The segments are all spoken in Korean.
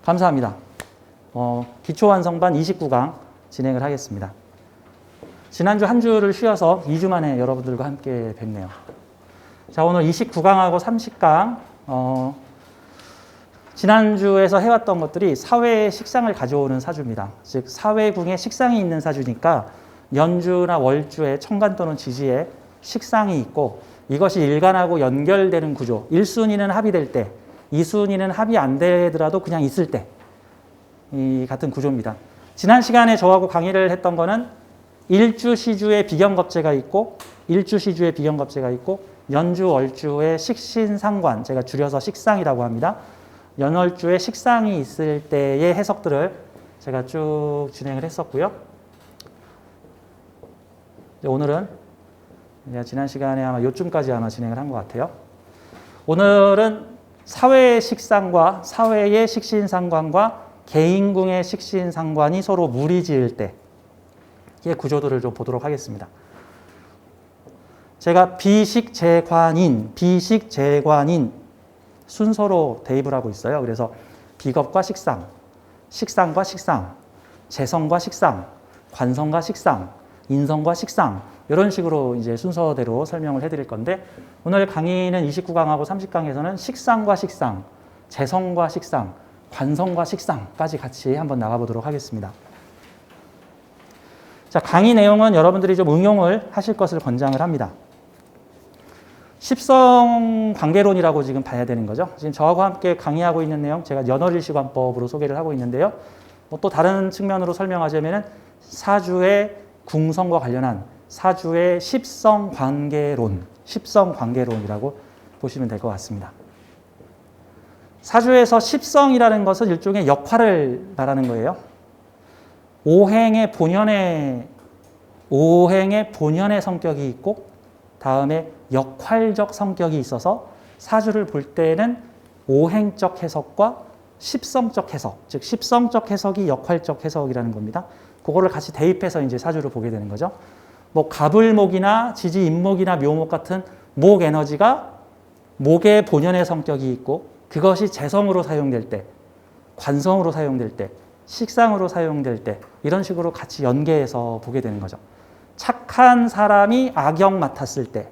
감사합니다. 기초완성반 29강 진행을 하겠습니다. 지난주 한 주를 쉬어서 2주 만에 여러분들과 함께 뵙네요. 자, 오늘 29강하고 30강, 지난주에서 해왔던 것들이 사회의 식상을 가져오는 사주입니다. 즉, 사회궁에 식상이 있는 사주니까 연주나 월주에 천간 또는 지지에 식상이 있고 이것이 일간하고 연결되는 구조, 1순위는 합의될 때, 2순위는 합의 안 되더라도 그냥 있을 때, 이 같은 구조입니다. 지난 시간에 저하고 강의를 했던 거는 일주, 시주에 비견겁재가 있고, 일주, 시주에 비견겁재가 있고, 연주, 월주에 식신상관, 제가 줄여서 식상이라고 합니다. 연월주에 식상이 있을 때의 해석들을 제가 쭉 진행을 했었고요. 오늘은 지난 시간에 아마 요쯤까지 아마 진행을 한 것 같아요. 오늘은 사회의 식상과 사회의 식신상관과 개인궁의 식신상관이 서로 무리지을 때의 구조들을 좀 보도록 하겠습니다. 제가 비식재관인, 비식재관인 순서로 대입을 하고 있어요. 그래서 비겁과 식상, 식상과 식상, 재성과 식상, 관성과 식상, 인성과 식상, 이런 식으로 이제 순서대로 설명을 해드릴 건데, 오늘 강의는 29강하고 30강에서는 식상과 식상, 재성과 식상, 관성과 식상까지 같이 한번 나가보도록 하겠습니다. 자, 강의 내용은 여러분들이 좀 응용을 하실 것을 권장을 합니다. 십성 관계론이라고 지금 봐야 되는 거죠. 지금 저하고 함께 강의하고 있는 내용, 제가 연월일시관법으로 소개를 하고 있는데요. 또 다른 측면으로 설명하자면 사주의 궁성과 관련한 사주의 십성 관계론, 십성 관계론이라고 보시면 될 것 같습니다. 사주에서 십성이라는 것은 일종의 역할을 말하는 거예요. 오행의 본연의 성격이 있고, 다음에 역할적 성격이 있어서 사주를 볼 때는 오행적 해석과 십성적 해석, 즉 십성적 해석이 역할적 해석이라는 겁니다. 그거를 같이 대입해서 이제 사주를 보게 되는 거죠. 뭐 갑을목이나 지지인목이나 묘목 같은 목 에너지가 목의 본연의 성격이 있고, 그것이 재성으로 사용될 때, 관성으로 사용될 때, 식상으로 사용될 때, 이런 식으로 같이 연계해서 보게 되는 거죠. 착한 사람이 악역 맡았을 때,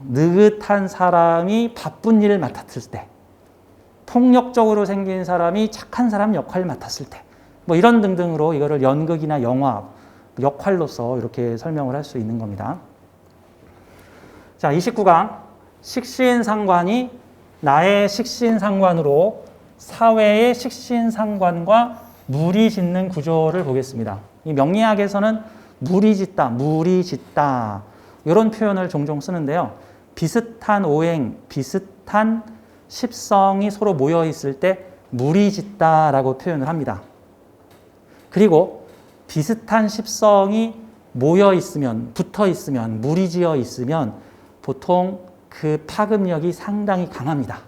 느긋한 사람이 바쁜 일을 맡았을 때, 폭력적으로 생긴 사람이 착한 사람 역할을 맡았을 때, 뭐 이런 등등으로 이거를 연극이나 영화, 역할로서 이렇게 설명을 할 수 있는 겁니다. 자, 29강 식신상관이 나의 식신상관으로 사회의 식신상관과 무리짓는 구조를 보겠습니다. 이 명리학에서는 무리짓다, 무리짓다 이런 표현을 종종 쓰는데요. 비슷한 오행, 비슷한 십성이 서로 모여 있을 때 무리짓다라고 표현을 합니다. 그리고 비슷한 십성이 모여 있으면, 붙어 있으면, 무리지어 있으면 보통 그 파급력이 상당히 강합니다.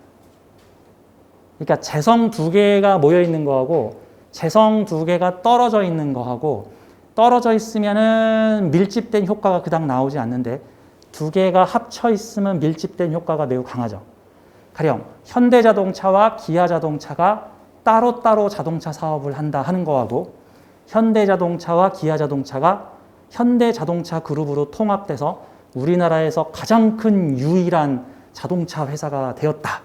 그러니까 재성 두 개가 모여 있는 거하고 재성 두 개가 떨어져 있는 거하고, 떨어져 있으면은 밀집된 효과가 그닥 나오지 않는데 두 개가 합쳐 있으면 밀집된 효과가 매우 강하죠. 가령 현대자동차와 기아자동차가 따로따로 자동차 사업을 한다 하는 거하고, 현대자동차와 기아자동차가 현대자동차 그룹으로 통합돼서 우리나라에서 가장 큰 유일한 자동차 회사가 되었다.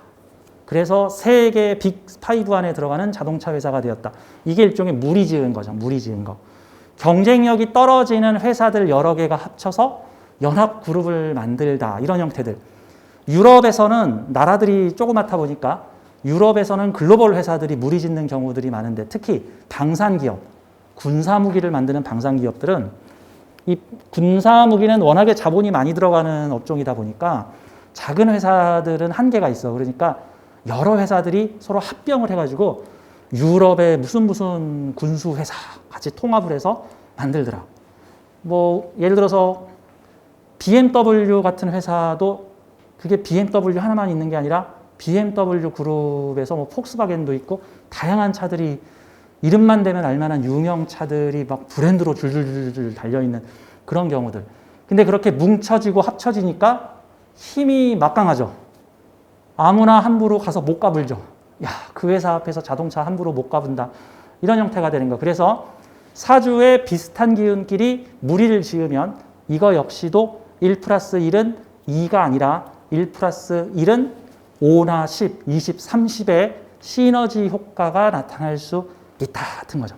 그래서 세계 빅5 안에 들어가는 자동차 회사가 되었다. 이게 일종의 무리지은 거죠. 무리지은 거. 경쟁력이 떨어지는 회사들 여러 개가 합쳐서 연합그룹을 만들다. 이런 형태들. 유럽에서는 나라들이 조그맣다 보니까 유럽에서는 글로벌 회사들이 무리짓는 경우들이 많은데, 특히 방산기업, 군사무기를 만드는 방산기업들은 이 군사무기는 워낙에 자본이 많이 들어가는 업종이다 보니까 작은 회사들은 한계가 있어. 그러니까 여러 회사들이 서로 합병을 해가지고 유럽의 무슨 군수회사 같이 통합을 해서 만들더라. 뭐 예를 들어서 BMW 같은 회사도 그게 BMW 하나만 있는 게 아니라 BMW 그룹에서 뭐 폭스바겐도 있고 다양한 차들이 이름만 대면 알만한 유명 차들이 막 브랜드로 줄줄줄 달려있는 그런 경우들. 근데 그렇게 뭉쳐지고 합쳐지니까 힘이 막강하죠. 아무나 함부로 가서 못 가불죠. 야, 그 회사 앞에서 자동차 함부로 못 가분다. 이런 형태가 되는 거. 그래서 사주에 비슷한 기운끼리 무리를 지으면 이거 역시도 1 플러스 1은 2가 아니라 1 플러스 1은 5나 10, 20, 30의 시너지 효과가 나타날 수 있다 같은 거죠.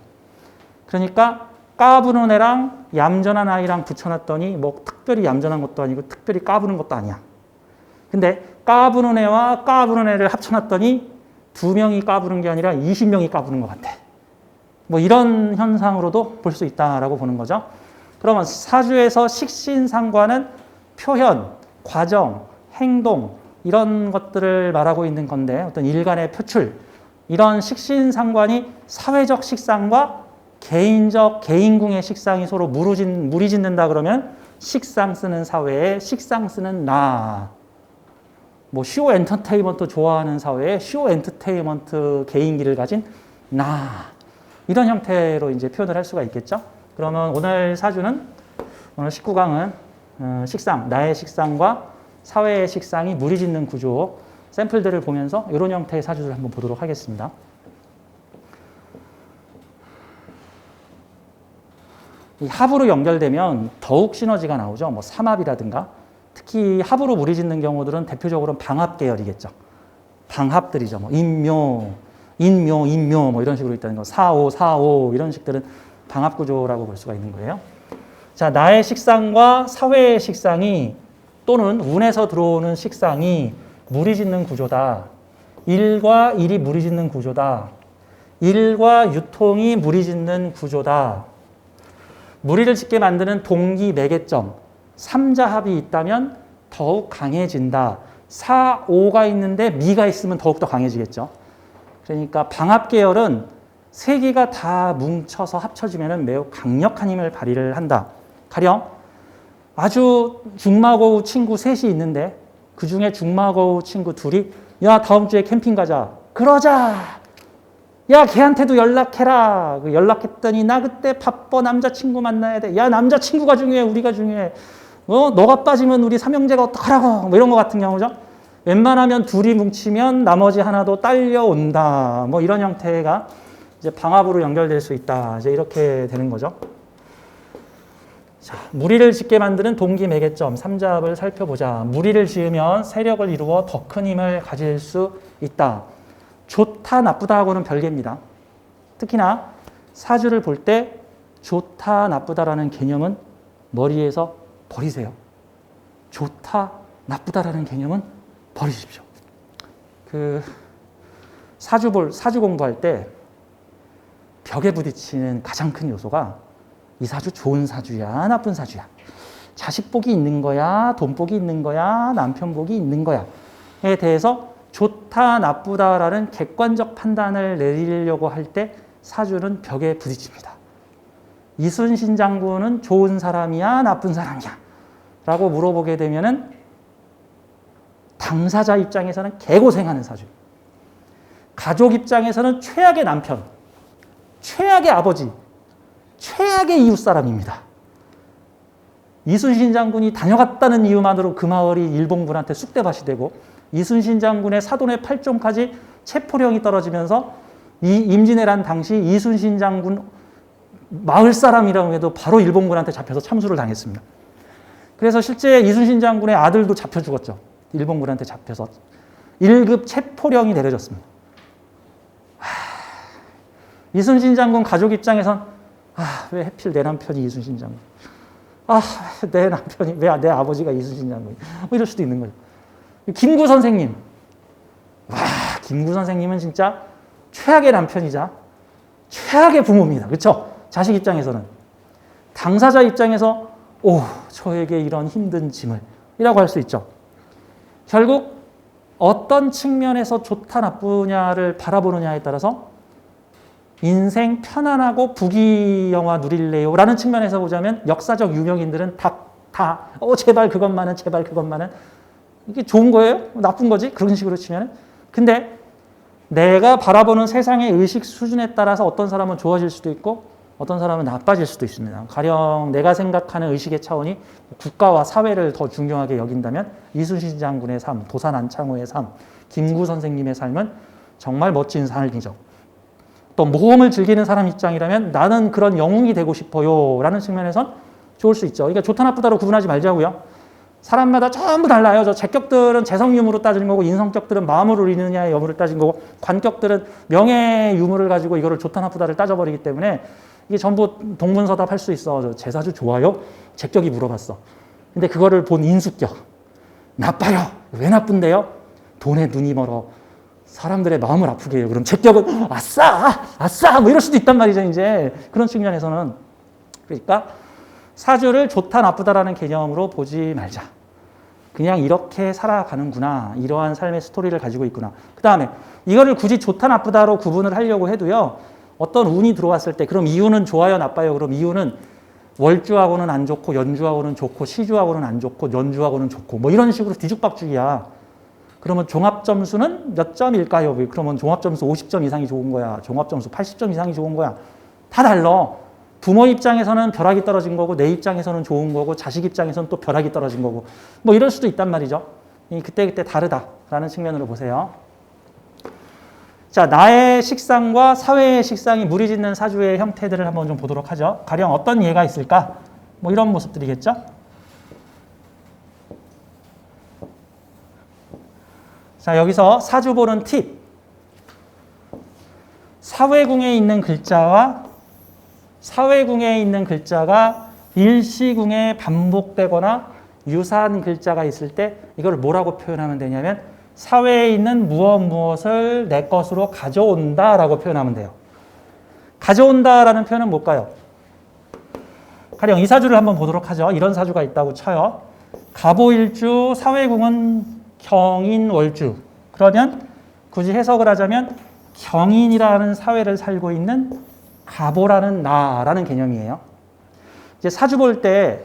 그러니까 까부는 애랑 얌전한 아이랑 붙여놨더니 뭐 특별히 얌전한 것도 아니고 특별히 까부는 것도 아니야. 근데 까부는 애와 까부는 애를 합쳐놨더니 2명이 까부는 게 아니라 20명이 까부는 것 같아. 뭐 이런 현상으로도 볼 수 있다라고 보는 거죠. 그러면 사주에서 식신상관은 표현, 과정, 행동 이런 것들을 말하고 있는 건데 어떤 일간의 표출 이런 식신상관이 사회적 식상과 개인적 개인궁의 식상이 서로 무리짓는다 그러면 식상 쓰는 사회에 식상 쓰는 나. 뭐 쇼 엔터테인먼트 좋아하는 사회에 쇼 엔터테인먼트 개인기를 가진 나. 이런 형태로 이제 표현을 할 수가 있겠죠. 그러면 오늘 사주는 오늘 19강은 식상, 나의 식상과 사회의 식상이 무리짓는 구조 샘플들을 보면서 이런 형태의 사주를 한번 보도록 하겠습니다. 이 합으로 연결되면 더욱 시너지가 나오죠. 뭐 삼합이라든가 특히 합으로 무리짓는 경우들은 대표적으로 방합 계열이겠죠. 방합들이죠. 뭐 인묘 뭐 이런 식으로 있다는 거. 사오 이런 식들은 방합 구조라고 볼 수가 있는 거예요. 자, 나의 식상과 사회의 식상이 또는 운에서 들어오는 식상이 무리짓는 구조다. 일과 일이 무리짓는 구조다. 일과 유통이 무리짓는 구조다. 무리를 짓게 만드는 동기 매개점, 삼자합이 있다면 더욱 강해진다. 사, 오가 있는데 미가 있으면 더욱더 강해지겠죠. 그러니까 방합 계열은 세 개가 다 뭉쳐서 합쳐지면 매우 강력한 힘을 발휘를 한다. 가령 아주 중마고우 친구 셋이 있는데 그 중에 중마고우 친구 둘이 야 다음 주에 캠핑 가자. 그러자. 야 걔한테도 연락해라. 연락했더니 나 그때 바빠 남자친구 만나야 돼. 야 남자친구가 중요해. 우리가 중요해. 너가 빠지면 우리 삼형제가 어떡하라고. 뭐 이런 거 같은 경우죠. 웬만하면 둘이 뭉치면 나머지 하나도 딸려온다. 뭐 이런 형태가 이제 방합으로 연결될 수 있다. 이제 이렇게 되는 거죠. 자, 무리를 짓게 만드는 동기 매개점, 삼자합을 살펴보자. 무리를 지으면 세력을 이루어 더 큰 힘을 가질 수 있다. 좋다, 나쁘다 하고는 별개입니다. 특히나 사주를 볼 때 좋다, 나쁘다라는 개념은 머리에서 버리세요. 좋다, 나쁘다라는 개념은 버리십시오. 사주 공부할 때 벽에 부딪히는 가장 큰 요소가 이 사주 좋은 사주야, 나쁜 사주야. 자식 복이 있는 거야, 돈 복이 있는 거야, 남편 복이 있는 거야에 대해서 좋다, 나쁘다라는 객관적 판단을 내리려고 할 때 사주는 벽에 부딪힙니다. 이순신 장군은 좋은 사람이야, 나쁜 사람이야? 라고 물어보게 되면은 당사자 입장에서는 개고생하는 사주. 가족 입장에서는 최악의 남편, 최악의 아버지, 최악의 이웃 사람입니다. 이순신 장군이 다녀갔다는 이유만으로 그 마을이 일본군한테 쑥대밭이 되고 이순신 장군의 사돈의 팔종까지 체포령이 떨어지면서 이 임진왜란 당시 이순신 장군 마을 사람이라고 해도 바로 일본군한테 잡혀서 참수를 당했습니다. 그래서 실제 이순신 장군의 아들도 잡혀 죽었죠. 일본군한테 잡혀서 1급 체포령이 내려졌습니다. 이순신 장군 가족 입장에선 왜 하필 내 남편이 이순신 장군? 내 남편이 왜 내 아버지가 이순신 장군? 뭐 이럴 수도 있는 거죠. 김구 선생님, 김구 선생님은 진짜 최악의 남편이자 최악의 부모입니다. 그렇죠? 자식 입장에서는 당사자 입장에서 저에게 이런 힘든 짐을 이라고 할 수 있죠. 결국 어떤 측면에서 좋다 나쁘냐를 바라보느냐에 따라서 인생 편안하고 부귀영화 누릴래요 라는 측면에서 보자면 역사적 유명인들은 다 제발 그것만은 이게 좋은 거예요? 나쁜 거지? 그런 식으로 치면. 근데 내가 바라보는 세상의 의식 수준에 따라서 어떤 사람은 좋아질 수도 있고 어떤 사람은 나빠질 수도 있습니다. 가령 내가 생각하는 의식의 차원이 국가와 사회를 더 중요하게 여긴다면 이순신 장군의 삶, 도산 안창호의 삶, 김구 선생님의 삶은 정말 멋진 삶이죠. 또 모험을 즐기는 사람 입장이라면 나는 그런 영웅이 되고 싶어요 라는 측면에선 좋을 수 있죠. 그러니까 좋다 나쁘다로 구분하지 말자고요. 사람마다 전부 달라요. 저 재격들은 재성 유무로 따지는 거고, 인성격들은 마음으로 이느냐의 여부를 따진 거고, 관격들은 명예 유무를 가지고 이거를 좋다 나쁘다를 따져버리기 때문에 이게 전부 동문서답 할 수 있어. 저 제사주 좋아요? 재격이 물어봤어. 근데 그거를 본 인수격. 나빠요. 왜 나쁜데요? 돈에 눈이 멀어. 사람들의 마음을 아프게 해요. 그럼 재격은 아싸! 아싸! 뭐 이럴 수도 있단 말이죠. 이제 그런 측면에서는. 그러니까 사주를 좋다 나쁘다라는 개념으로 보지 말자. 그냥 이렇게 살아가는구나. 이러한 삶의 스토리를 가지고 있구나. 그 다음에 이거를 굳이 좋다 나쁘다로 구분을 하려고 해도요. 어떤 운이 들어왔을 때 그럼 이유는 좋아요 나빠요? 그럼 이유는 월주하고는 안 좋고 연주하고는 좋고 시주하고는 안 좋고 연주하고는 좋고 뭐 이런 식으로 뒤죽박죽이야. 그러면 종합점수는 몇 점일까요? 그러면 종합점수 50점 이상이 좋은 거야. 종합점수 80점 이상이 좋은 거야. 다 달라. 부모 입장에서는 벼락이 떨어진 거고 내 입장에서는 좋은 거고 자식 입장에서는 또 벼락이 떨어진 거고 뭐 이럴 수도 있단 말이죠. 그때그때 다르다라는 측면으로 보세요. 자, 나의 식상과 사회의 식상이 무리짓는 사주의 형태들을 한번 좀 보도록 하죠. 가령 어떤 예가 있을까? 뭐 이런 모습들이겠죠. 자, 여기서 사주 보는 팁. 사회궁에 있는 글자가 일시궁에 반복되거나 유사한 글자가 있을 때 이걸 뭐라고 표현하면 되냐면 사회에 있는 무엇을 내 것으로 가져온다라고 표현하면 돼요. 가져온다라는 표현은 뭘까요? 가령 이 사주를 한번 보도록 하죠. 이런 사주가 있다고 쳐요. 갑오일주, 사회궁은 경인월주. 그러면 굳이 해석을 하자면 경인이라는 사회를 살고 있는 갑오라는 나라는 개념이에요. 이제 사주 볼 때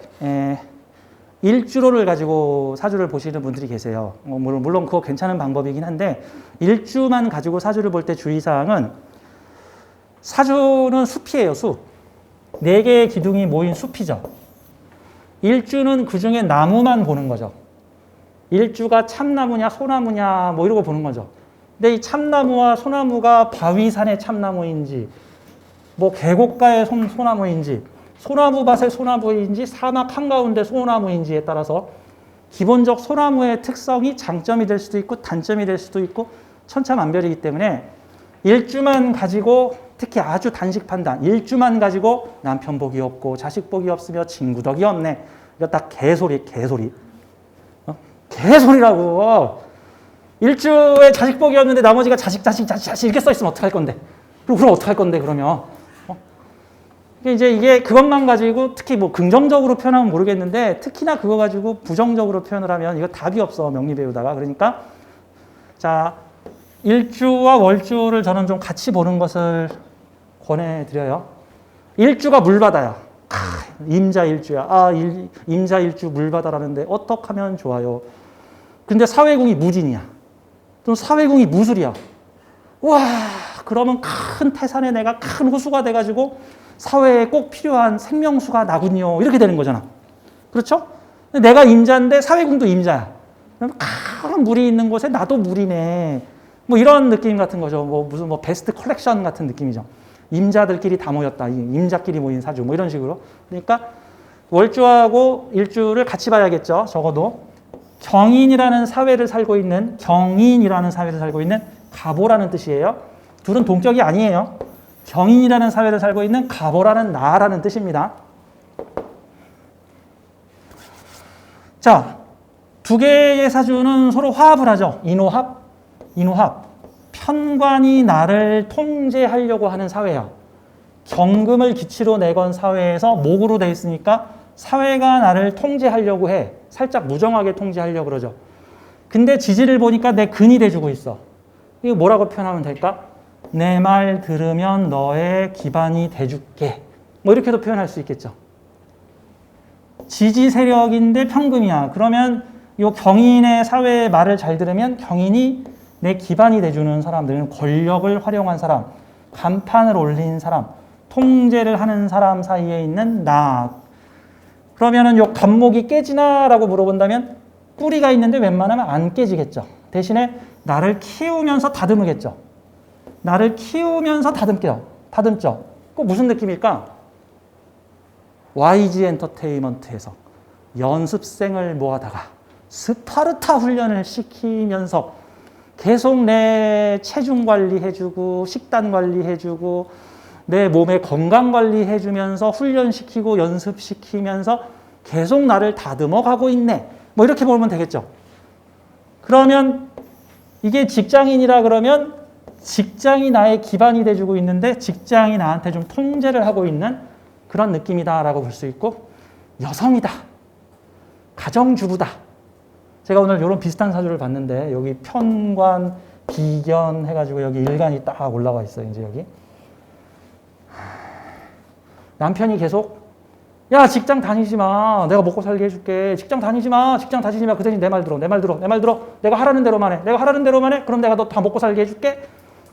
일주로를 가지고 사주를 보시는 분들이 계세요. 물론 그거 괜찮은 방법이긴 한데 일주만 가지고 사주를 볼 때 주의사항은 사주는 숲이에요. 숲. 4개의 기둥이 모인 숲이죠. 일주는 그중에 나무만 보는 거죠. 일주가 참나무냐 소나무냐 뭐 이러고 보는 거죠. 근데 이 참나무와 소나무가 바위산의 참나무인지 뭐 계곡가의 소나무인지 소나무밭의 소나무인지 사막 한가운데 소나무인지에 따라서 기본적 소나무의 특성이 장점이 될 수도 있고 단점이 될 수도 있고 천차만별이기 때문에 일주만 가지고 특히 아주 단식 판단 일주만 가지고 남편 복이 없고 자식 복이 없으며 친구 덕이 없네. 이거 딱 개소리. 개소리라고. 일주에 자식 복이 없는데 나머지가 자식 이렇게 써있으면 어떡할 건데. 그럼 어떡할 건데 그러면. 이제 이게 그것만 가지고 특히 뭐 긍정적으로 표현하면 모르겠는데 특히나 그거 가지고 부정적으로 표현을 하면 이거 답이 없어 명리 배우다가. 그러니까 자 일주와 월주를 저는 좀 같이 보는 것을 권해드려요. 일주가 물바다야. 임자일주야. 임자일주 물바다라는데 어떻게 하면 좋아요? 근데 사회궁이 무진이야. 그럼 사회궁이 무술이야. 와 그러면 큰 태산에 내가 큰 호수가 돼가지고 사회에 꼭 필요한 생명수가 나군요. 이렇게 되는 거잖아. 그렇죠? 내가 임자인데 사회궁도 임자야. 그럼 큰 물이 있는 곳에 나도 물이네. 뭐 이런 느낌 같은 거죠. 무슨 베스트 컬렉션 같은 느낌이죠. 임자들끼리 다 모였다. 임자끼리 모인 사주. 뭐 이런 식으로. 그러니까 월주하고 일주를 같이 봐야겠죠. 적어도. 경인이라는 사회를 살고 있는 갑오라는 뜻이에요. 둘은 동격이 아니에요. 경인이라는 사회를 살고 있는 갑오라는 나라는 뜻입니다. 자, 두 개의 사주는 서로 화합을 하죠. 인호합. 편관이 나를 통제하려고 하는 사회야. 경금을 기치로 내건 사회에서 목으로 돼 있으니까 사회가 나를 통제하려고 해. 살짝 무정하게 통제하려고 그러죠. 근데 지지를 보니까 내 근이 돼주고 있어. 이거 뭐라고 표현하면 될까? 내 말 들으면 너의 기반이 돼줄게. 뭐 이렇게도 표현할 수 있겠죠. 지지 세력인데 편금이야. 그러면 이 경인의 사회의 말을 잘 들으면 경인이 내 기반이 돼주는 사람들은 권력을 활용한 사람, 간판을 올린 사람, 통제를 하는 사람 사이에 있는 나. 그러면은 요 간목이 깨지나라고 물어본다면 뿌리가 있는데 웬만하면 안 깨지겠죠. 대신에 나를 키우면서 다듬으겠죠. 나를 키우면서 다듬죠. 그 무슨 느낌일까? YG 엔터테인먼트에서 연습생을 모아다가 스파르타 훈련을 시키면서 계속 내 체중 관리해주고 식단 관리해주고 내 몸의 건강 관리해주면서 훈련시키고 연습시키면서 계속 나를 다듬어 가고 있네. 뭐 이렇게 보면 되겠죠. 그러면 이게 직장인이라 그러면 직장이 나의 기반이 돼주고 있는데 직장이 나한테 좀 통제를 하고 있는 그런 느낌이다라고 볼 수 있고, 여성이다, 가정주부다. 제가 오늘 이런 비슷한 사주를 봤는데 여기 편관, 비견 해가지고 여기 일간이 딱 올라와 있어요. 이제 여기 남편이 계속 야 직장 다니지 마, 내가 먹고 살게 해줄게. 직장 다니지 마. 그 대신 내 말 들어. 내가 하라는 대로만 해. 그럼 내가 너 다 먹고 살게 해줄게.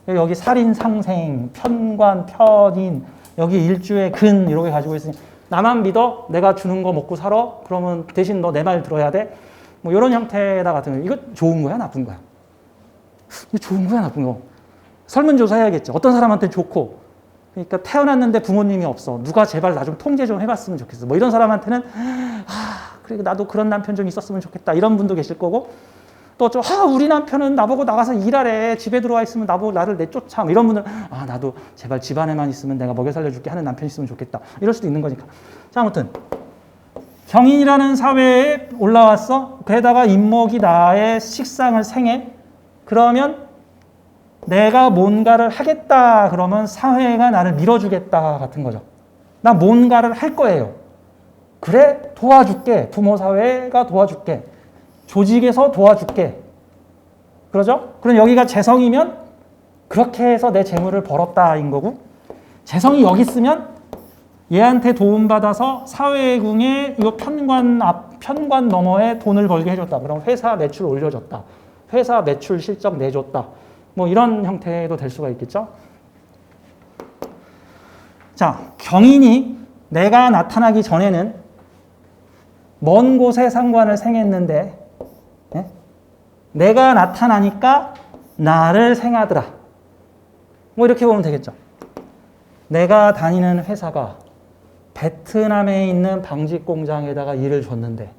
여기 살인 상생, 편관, 편인, 여기 일주의 근 이렇게 가지고 있으니 나만 믿어. 내가 주는 거 먹고 살아. 그러면 대신 너 내 말 들어야 돼. 뭐 이런 형태다 같은 거. 이거 좋은 거야, 나쁜 거야? 이거 좋은 거야, 나쁜 거? 설문조사해야겠죠. 어떤 사람한테는 좋고, 그러니까 태어났는데 부모님이 없어. 누가 제발 나 좀 통제 좀 해봤으면 좋겠어. 뭐 이런 사람한테는 그래 나도 그런 남편 좀 있었으면 좋겠다. 이런 분도 계실 거고, 또 좀 우리 남편은 나보고 나가서 일하래. 집에 들어와 있으면 나를 내쫓아. 뭐 이런 분들은 나도 제발 집안에만 있으면 내가 먹여 살려줄게 하는 남편 있으면 좋겠다. 이럴 수도 있는 거니까. 자, 아무튼 경인이라는 사회에 올라왔어. 게다가 인목이 나의 식상을 생해. 그러면 내가 뭔가를 하겠다 그러면 사회가 나를 밀어주겠다 같은 거죠. 나 뭔가를 할 거예요. 그래, 도와줄게. 부모 사회가 도와줄게. 조직에서 도와줄게. 그러죠? 그럼 여기가 재성이면 그렇게 해서 내 재물을 벌었다인 거고, 재성이 여기 있으면 얘한테 도움받아서 사회궁에 이 편관 너머에 돈을 벌게 해줬다. 그럼 회사 매출 올려줬다. 회사 매출 실적 내줬다. 뭐 이런 형태도 될 수가 있겠죠. 자, 경인이 내가 나타나기 전에는 먼 곳에 상관을 생했는데 내가 나타나니까 나를 생하더라. 뭐 이렇게 보면 되겠죠. 내가 다니는 회사가 베트남에 있는 방직 공장에다가 일을 줬는데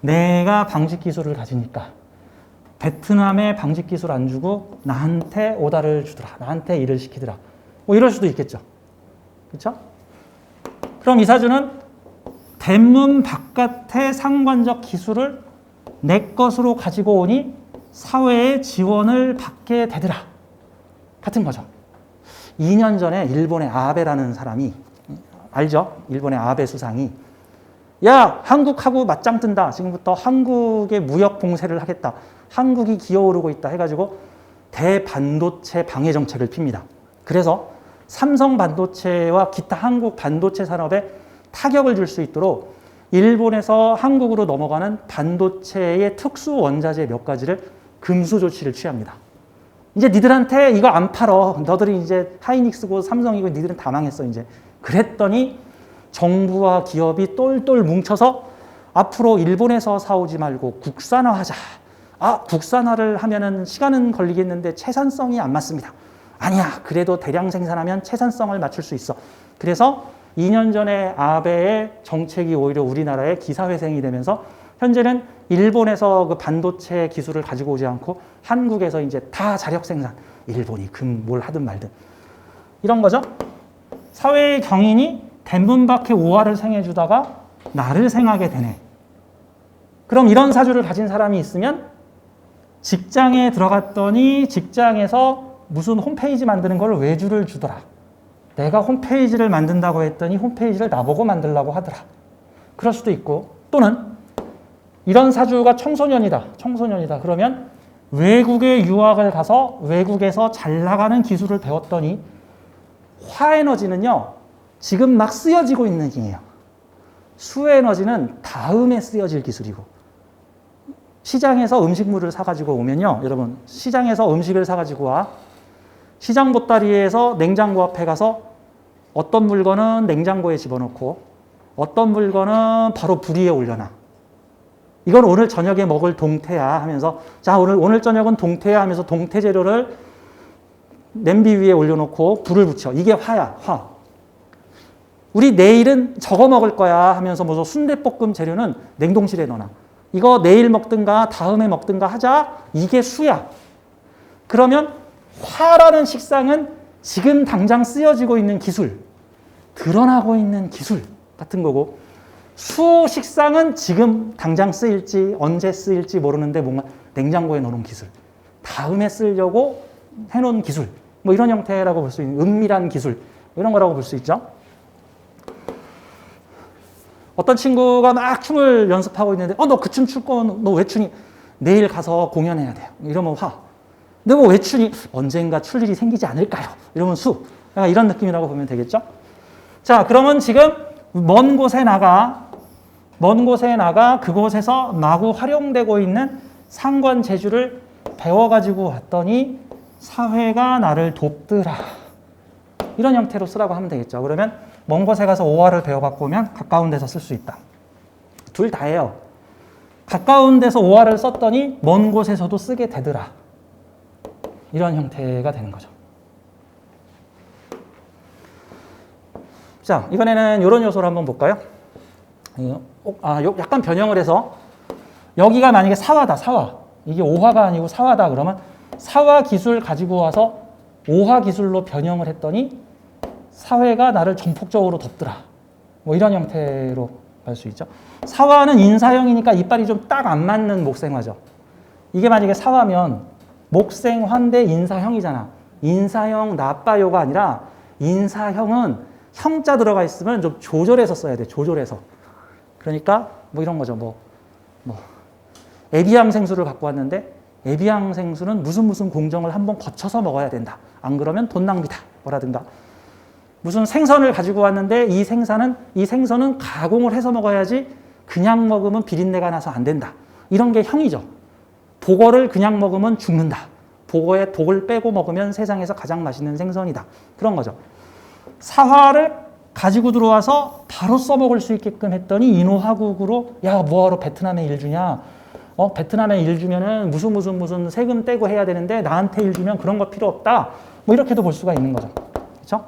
내가 방직 기술을 가지니까 베트남에 방직 기술 안 주고 나한테 오다를 주더라. 나한테 일을 시키더라. 뭐 이럴 수도 있겠죠. 그렇죠? 그럼 이 사주는 대문 바깥의 상관적 기술을 내 것으로 가지고 오니 사회의 지원을 받게 되더라. 같은 거죠. 2년 전에 일본의 아베라는 사람이, 알죠? 일본의 아베 수상이 야, 한국하고 맞짱 뜬다. 지금부터 한국의 무역 봉쇄를 하겠다. 한국이 기어오르고 있다 해가지고 대반도체 방해 정책을 핍니다. 그래서 삼성 반도체와 기타 한국 반도체 산업에 타격을 줄 수 있도록 일본에서 한국으로 넘어가는 반도체의 특수 원자재 몇 가지를 금수 조치를 취합니다. 이제 니들한테 이거 안 팔어. 너들이 이제 하이닉스고 삼성이고 니들은 다 망했어 이제. 그랬더니 정부와 기업이 똘똘 뭉쳐서 앞으로 일본에서 사오지 말고 국산화하자. 국산화를 하면은 시간은 걸리겠는데 채산성이 안 맞습니다. 아니야. 그래도 대량 생산하면 채산성을 맞출 수 있어. 그래서 2년 전에 아베의 정책이 오히려 우리나라의 기사회생이 되면서 현재는 일본에서 그 반도체 기술을 가지고 오지 않고 한국에서 이제 다 자력 생산. 일본이 뭘 하든 말든. 이런 거죠. 사회의 경인이 대문 밖에 오화를 생해주다가 나를 생하게 되네. 그럼 이런 사주를 가진 사람이 있으면 직장에 들어갔더니 직장에서 무슨 홈페이지 만드는 걸 외주를 주더라. 내가 홈페이지를 만든다고 했더니 홈페이지를 나보고 만들라고 하더라. 그럴 수도 있고, 또는 이런 사주가 청소년이다. 그러면 외국에 유학을 가서 외국에서 잘 나가는 기술을 배웠더니 화에너지는요, 지금 막 쓰여지고 있는 중이에요. 수에너지는 다음에 쓰여질 기술이고, 시장에서 음식물을 사가지고 오면요, 여러분, 시장에서 음식을 사가지고 와. 시장 보따리에서 냉장고 앞에 가서 어떤 물건은 냉장고에 집어넣고 어떤 물건은 바로 불 위에 올려놔. 이건 오늘 저녁에 먹을 동태야 하면서 자 오늘 저녁은 동태야 하면서 동태 재료를 냄비 위에 올려놓고 불을 붙여. 이게 화야, 화. 우리 내일은 저거 먹을 거야 하면서 무슨 순대볶음 재료는 냉동실에 넣어놔. 이거 내일 먹든가 다음에 먹든가 하자. 이게 수야. 그러면 화라는 식상은 지금 당장 쓰여지고 있는 기술, 드러나고 있는 기술 같은 거고, 수 식상은 지금 당장 쓰일지 언제 쓰일지 모르는데 뭔가 냉장고에 넣어놓은 기술, 다음에 쓰려고 해놓은 기술, 뭐 이런 형태라고 볼 수 있는 은밀한 기술, 뭐 이런 거라고 볼 수 있죠. 어떤 친구가 막 춤을 연습하고 있는데 너 그 춤 출 거 너 왜 추니? 내일 가서 공연해야 돼요. 이러면 화. 근데 뭐 왜 추니? 언젠가 출 일이 생기지 않을까요? 이러면 수. 이런 느낌이라고 보면 되겠죠. 자, 그러면 지금 먼 곳에 나가 그곳에서 마구 활용되고 있는 상관 재주를 배워가지고 왔더니 사회가 나를 돕더라. 이런 형태로 쓰라고 하면 되겠죠. 그러면 먼 곳에 가서 오화를 배워갖고 오면 가까운 데서 쓸 수 있다. 둘 다예요. 가까운 데서 오화를 썼더니 먼 곳에서도 쓰게 되더라. 이런 형태가 되는 거죠. 자, 이번에는 이런 요소를 한번 볼까요? 약간 변형을 해서 여기가 만약에 사화다, 사화. 이게 오화가 아니고 사화다 그러면 사화 기술 가지고 와서 오화 기술로 변형을 했더니 사회가 나를 전폭적으로 덮더라. 뭐 이런 형태로 갈 수 있죠. 사화는 인사형이니까 이빨이 좀 딱 안 맞는 목생화죠. 이게 만약에 사화면 목생화인데 인사형이잖아. 인사형 나빠요가 아니라 인사형은 형자 들어가 있으면 좀 조절해서 써야 돼. 조절해서. 그러니까 뭐 이런 거죠. 뭐 에비앙 생수를 갖고 왔는데 에비앙 생수는 무슨 공정을 한번 거쳐서 먹어야 된다. 안 그러면 돈 낭비다. 뭐라든가. 무슨 생선을 가지고 왔는데 이 생선은 가공을 해서 먹어야지 그냥 먹으면 비린내가 나서 안 된다. 이런 게 형이죠. 보거를 그냥 먹으면 죽는다. 보거에 독을 빼고 먹으면 세상에서 가장 맛있는 생선이다. 그런 거죠. 사화를 가지고 들어와서 바로 써먹을 수 있게끔 했더니 인호화국으로 야 뭐하러 베트남에 일 주냐. 베트남에 일 주면은 무슨 세금 떼고 해야 되는데 나한테 일 주면 그런 거 필요 없다. 뭐 이렇게도 볼 수가 있는 거죠. 그렇죠?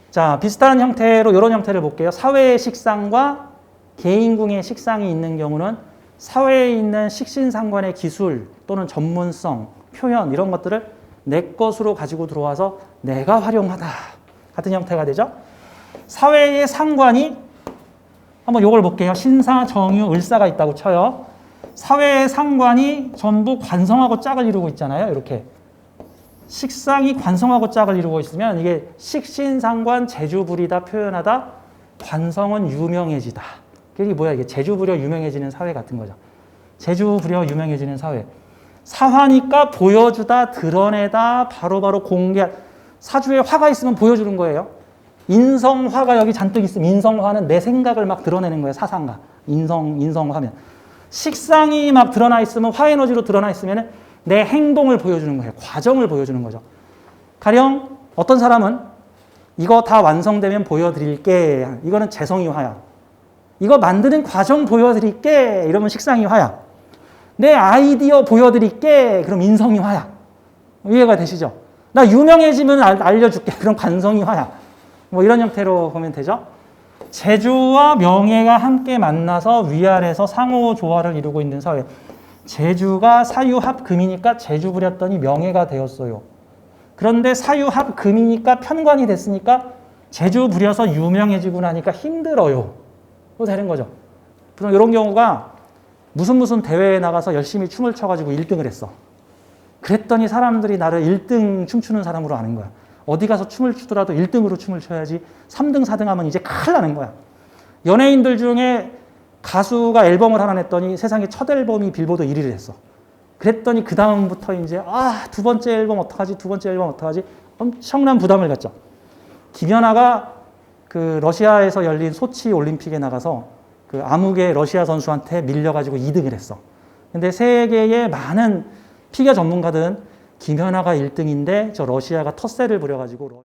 자, 비슷한 형태로 이런 형태를 볼게요. 사회의 식상과 개인궁의 식상이 있는 경우는 사회에 있는 식신상관의 기술 또는 전문성, 표현 이런 것들을 내 것으로 가지고 들어와서 내가 활용하다 같은 형태가 되죠. 사회의 상관이 한번 요걸 볼게요. 신사, 정유, 을사가 있다고 쳐요. 사회의 상관이 전부 관성하고 짝을 이루고 있잖아요. 이렇게. 식상이 관성하고 짝을 이루고 있으면 이게 식신상관 제주부리다 표현하다 관성은 유명해지다. 이게 뭐야? 이게 제주부려 유명해지는 사회 같은 거죠. 제주부려 유명해지는 사회. 사화니까 보여주다, 드러내다, 바로바로 공개. 사주에 화가 있으면 보여주는 거예요. 인성화가 여기 잔뜩 있으면 인성화는 내 생각을 막 드러내는 거예요. 사상가. 인성화면. 식상이 막 드러나 있으면 화에너지로 드러나 있으면 내 행동을 보여주는 거예요. 과정을 보여주는 거죠. 가령 어떤 사람은 이거 다 완성되면 보여드릴게. 이거는 재성이 화야. 이거 만드는 과정 보여드릴게. 이러면 식상이 화야. 내 아이디어 보여드릴게. 그럼 인성이 화야. 이해가 되시죠? 나 유명해지면 알려줄게. 그럼 관성이 화야. 뭐 이런 형태로 보면 되죠. 재주와 명예가 함께 만나서 위아래서 상호 조화를 이루고 있는 사회. 재주가 사유합금이니까 재주 부렸더니 명예가 되었어요. 그런데 사유합금이니까 편관이 됐으니까 재주 부려서 유명해지고 나니까 힘들어요. 또 되는 거죠. 그럼 이런 경우가 무슨 대회에 나가서 열심히 춤을 춰가지고 1등을 했어. 그랬더니 사람들이 나를 1등 춤추는 사람으로 아는 거야. 어디 가서 춤을 추더라도 1등으로 춤을 춰야지 3등, 4등 하면 이제 큰일 나는 거야. 연예인들 중에 가수가 앨범을 하나 냈더니 세상에 첫 앨범이 빌보드 1위를 했어. 그랬더니 그 다음부터 이제 두 번째 앨범 어떡하지? 엄청난 부담을 갖죠. 김연아가 그 러시아에서 열린 소치 올림픽에 나가서 그 암흑의 러시아 선수한테 밀려가지고 2등을 했어. 근데 세계의 많은 피겨 전문가들은 김연아가 1등인데 저 러시아가 텃세를 부려가지고